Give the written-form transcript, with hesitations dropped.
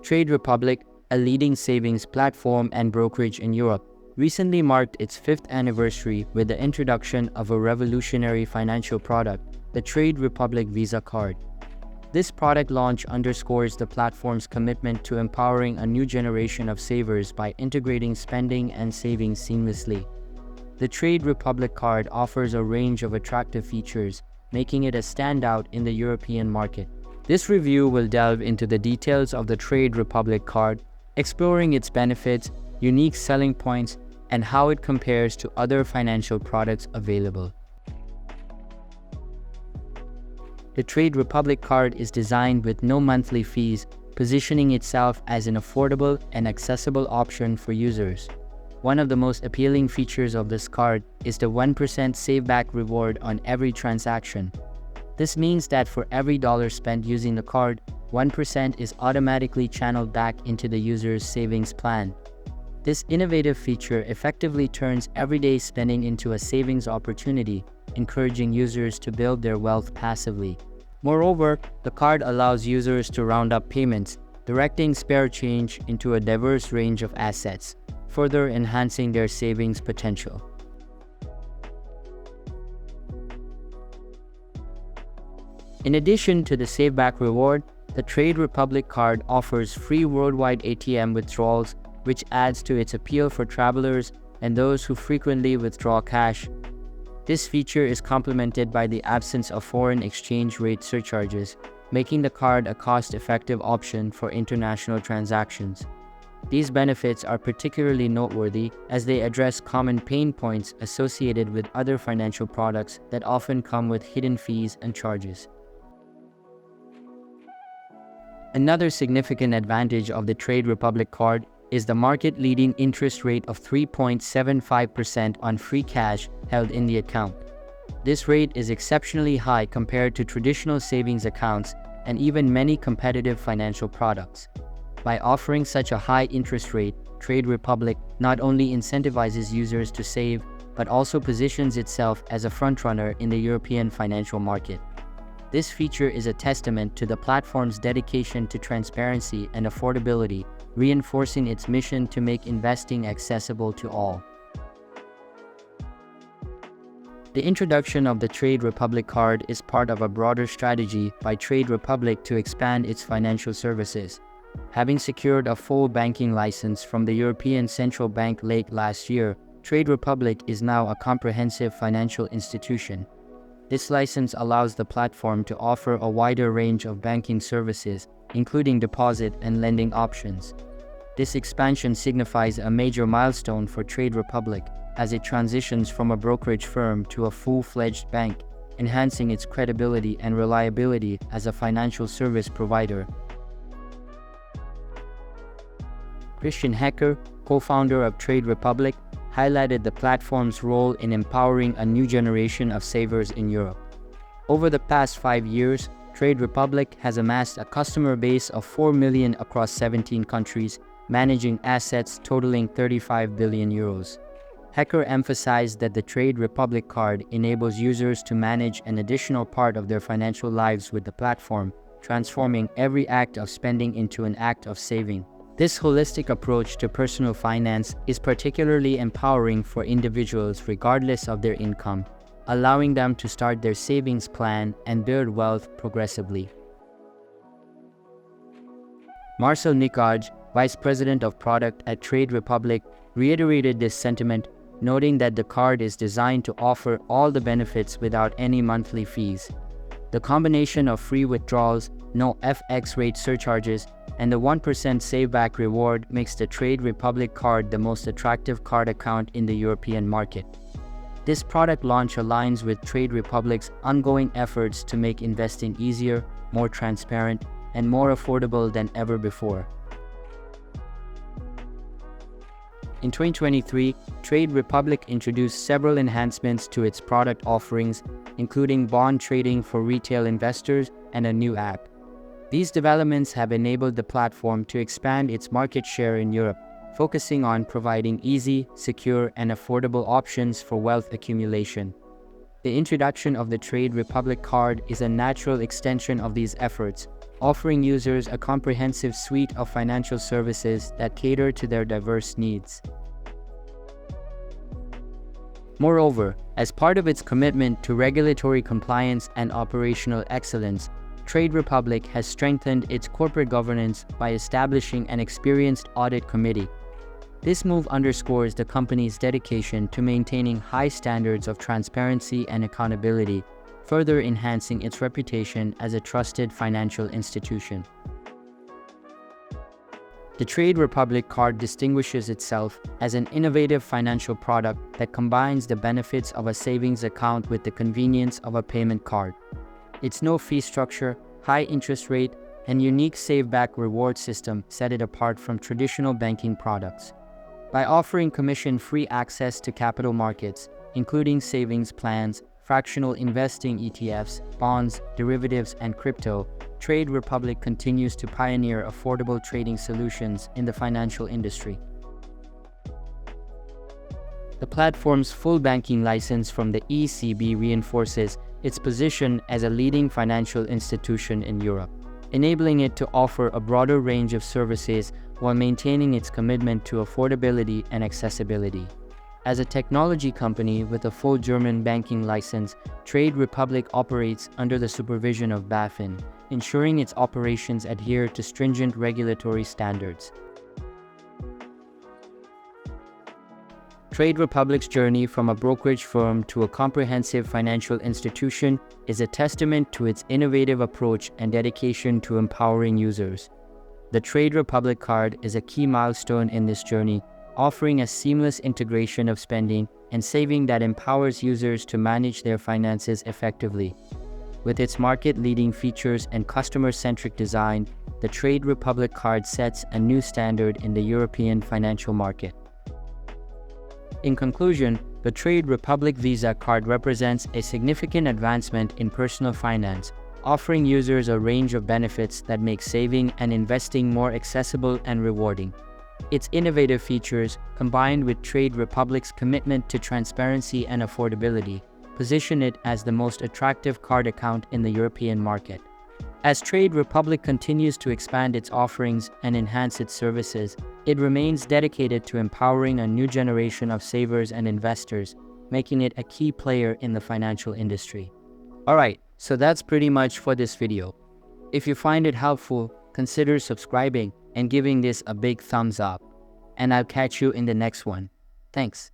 Trade Republic, a leading savings platform and brokerage in Europe, recently marked its 5th anniversary with the introduction of a revolutionary financial product, the Trade Republic Visa Card. This product launch underscores the platform's commitment to empowering a new generation of savers by integrating spending and saving seamlessly. The Trade Republic card offers a range of attractive features, making it a standout in the European market. This review will delve into the details of the Trade Republic card, exploring its benefits, unique selling points, and how it compares to other financial products available. The Trade Republic card is designed with no monthly fees, positioning itself as an affordable and accessible option for users. One of the most appealing features of this card is the 1% saveback reward on every transaction. This means that for every dollar spent using the card, 1% is automatically channeled back into the user's savings plan. This innovative feature effectively turns everyday spending into a savings opportunity, encouraging users to build their wealth passively. Moreover, the card allows users to round up payments, directing spare change into a diverse range of assets, further enhancing their savings potential. In addition to the saveback reward, the Trade Republic card offers free worldwide ATM withdrawals, which adds to its appeal for travelers and those who frequently withdraw cash. This feature is complemented by the absence of foreign exchange rate surcharges, making the card a cost-effective option for international transactions. These benefits are particularly noteworthy as they address common pain points associated with other financial products that often come with hidden fees and charges. Another significant advantage of the Trade Republic card is the market-leading interest rate of 3.75% on free cash held in the account. This rate is exceptionally high compared to traditional savings accounts and even many competitive financial products. By offering such a high interest rate, Trade Republic not only incentivizes users to save, but also positions itself as a frontrunner in the European financial market. This feature is a testament to the platform's dedication to transparency and affordability, reinforcing its mission to make investing accessible to all. The introduction of the Trade Republic card is part of a broader strategy by Trade Republic to expand its financial services. Having secured a full banking license from the European Central Bank late last year, Trade Republic is now a comprehensive financial institution. This license allows the platform to offer a wider range of banking services, including deposit and lending options. This expansion signifies a major milestone for Trade Republic as it transitions from a brokerage firm to a full-fledged bank, enhancing its credibility and reliability as a financial service provider. Christian Hecker, co-founder of Trade Republic, highlighted the platform's role in empowering a new generation of savers in Europe. Over the past 5 years, Trade Republic has amassed a customer base of 4 million across 17 countries, managing assets totaling 35 billion euros. Hecker emphasized that the Trade Republic card enables users to manage an additional part of their financial lives with the platform, transforming every act of spending into an act of saving. This holistic approach to personal finance is particularly empowering for individuals regardless of their income, allowing them to start their savings plan and build wealth progressively. Marcel Nicaj, Vice President of Product at Trade Republic, reiterated this sentiment, noting that the card is designed to offer all the benefits without any monthly fees. The combination of free withdrawals, no FX rate surcharges, and the 1% saveback reward makes the Trade Republic card the most attractive card account in the European market. This product launch aligns with Trade Republic's ongoing efforts to make investing easier, more transparent, and more affordable than ever before. In 2023, Trade Republic introduced several enhancements to its product offerings, including bond trading for retail investors and a new app. These developments have enabled the platform to expand its market share in Europe, focusing on providing easy, secure, and affordable options for wealth accumulation. The introduction of the Trade Republic card is a natural extension of these efforts, offering users a comprehensive suite of financial services that cater to their diverse needs. Moreover, as part of its commitment to regulatory compliance and operational excellence, Trade Republic has strengthened its corporate governance by establishing an experienced audit committee. This move underscores the company's dedication to maintaining high standards of transparency and accountability, further enhancing its reputation as a trusted financial institution. The Trade Republic card distinguishes itself as an innovative financial product that combines the benefits of a savings account with the convenience of a payment card. Its no-fee structure, high interest rate, and unique save-back reward system set it apart from traditional banking products. By offering commission-free access to capital markets, including savings plans, fractional investing ETFs, bonds, derivatives, and crypto, Trade Republic continues to pioneer affordable trading solutions in the financial industry. The platform's full banking license from the ECB reinforces its position as a leading financial institution in Europe, enabling it to offer a broader range of services while maintaining its commitment to affordability and accessibility. As a technology company with a full German banking license, Trade Republic operates under the supervision of BaFin, ensuring its operations adhere to stringent regulatory standards. Trade Republic's journey from a brokerage firm to a comprehensive financial institution is a testament to its innovative approach and dedication to empowering users. The Trade Republic card is a key milestone in this journey, offering a seamless integration of spending and saving that empowers users to manage their finances effectively. With its market-leading features and customer-centric design, the Trade Republic card sets a new standard in the European financial market. In conclusion, the Trade Republic Visa card represents a significant advancement in personal finance, offering users a range of benefits that make saving and investing more accessible and rewarding. Its innovative features, combined with Trade Republic's commitment to transparency and affordability, position it as the most attractive card account in the European market. As Trade Republic continues to expand its offerings and enhance its services, it remains dedicated to empowering a new generation of savers and investors, making it a key player in the financial industry. Alright, so that's pretty much for this video. If you find it helpful, consider subscribing and giving this a big thumbs up. And I'll catch you in the next one. Thanks.